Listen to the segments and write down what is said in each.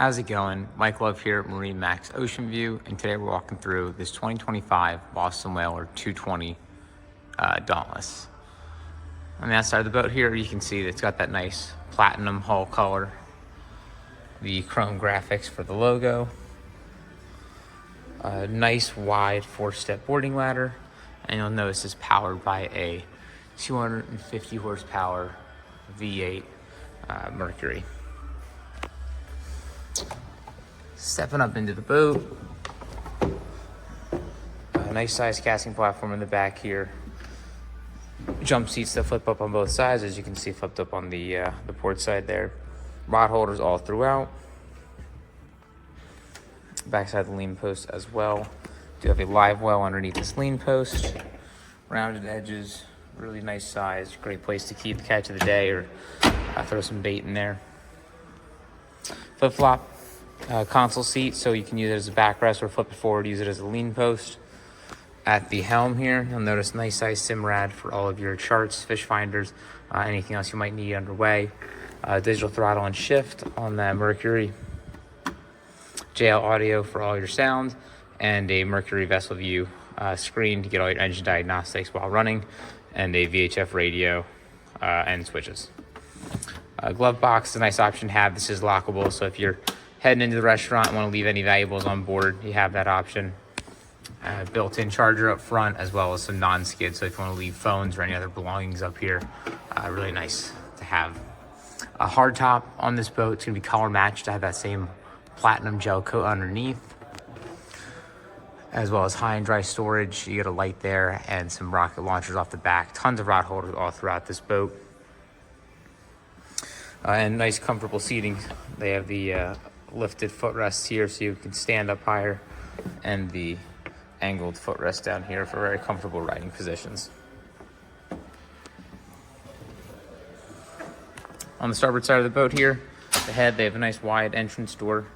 How's it going? Mike Love here at MarineMax Ocean View, and today we're walking through this 2025 Boston Whaler 220 Dauntless. On the outside of the boat here, you can see that it's got that nice platinum hull color, the chrome graphics for the logo, a nice wide 4-step boarding ladder, and you'll notice it's powered by a 250 horsepower V8 Mercury. Stepping up into the boat, a nice size casting platform in the back here. Jump seats that flip up on both sides, as you can see flipped up on the port side there. Rod holders all throughout. Backside the lean post as well. Do have a live well underneath this lean post. Rounded edges, really nice size. Great place to keep the catch of the day or throw some bait in there. Flip-flop console seat, so you can use it as a backrest or flip it forward, use it as a lean post. At the helm here, you'll notice nice size SIM-rad for all of your charts, fish finders, anything else you might need underway. Digital throttle and shift on that Mercury. JL audio for all your sound, and a Mercury vessel view screen to get all your engine diagnostics while running, and a VHF radio and switches. Glove box is a nice option to have. This is lockable, so if you're heading into the restaurant and want to leave any valuables on board, you have that option. Built-in charger up front, as well as some non-skid, so if you want to leave phones or any other belongings up here, really nice to have. A hard top on this boat, it's going to be color matched to have that same platinum gel coat underneath, as well as high and dry storage. You get a light there and some rocket launchers off the back. Tons of rod holders all throughout this boat. And nice comfortable seating. They have the lifted footrests here so you can stand up higher, and the angled footrest down here for very comfortable riding positions. On the starboard side of the boat here, the head, they have a nice wide entrance door.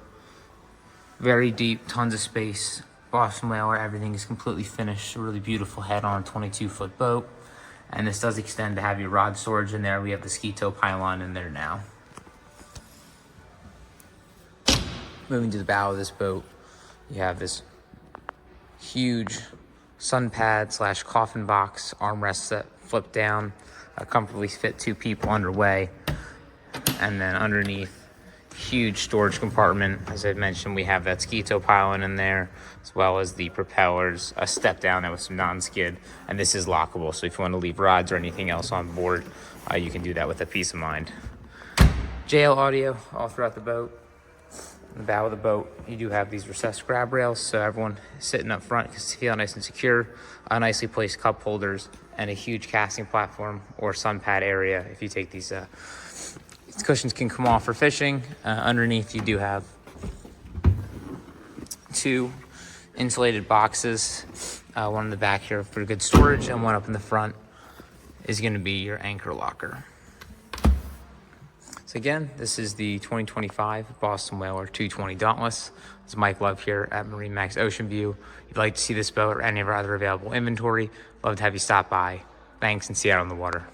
Very deep, tons of space. Boston Whaler, everything is completely finished. A really beautiful head on a 22-foot boat. And this does extend to have your rod storage in there. We have the ski tow pylon in there now. Moving to the bow of this boat, you have this huge sun pad / coffin box armrest that flip down, comfortably fit 2 people underway. And then underneath, huge storage compartment. As I mentioned, we have that ski tow pylon in there, as well as the propellers, a step down there with some non-skid, and this is lockable, so if you want to leave rods or anything else on board, you can do that with a peace of mind. JL audio all throughout the boat. In the bow of the boat, you do have these recessed grab rails, so everyone sitting up front can feel nice and secure. Nicely placed cup holders, and a huge casting platform or sun pad area. If you take these cushions can come off for fishing. Underneath, you do have 2 insulated boxes. One in the back here for good storage, and one up in the front is going to be your anchor locker. So again, this is the 2025 Boston Whaler 220 Dauntless. It's Mike Love here at MarineMax Ocean View. If you'd like to see this boat or any of our other available inventory, love to have you stop by. Thanks, and see you out on the water.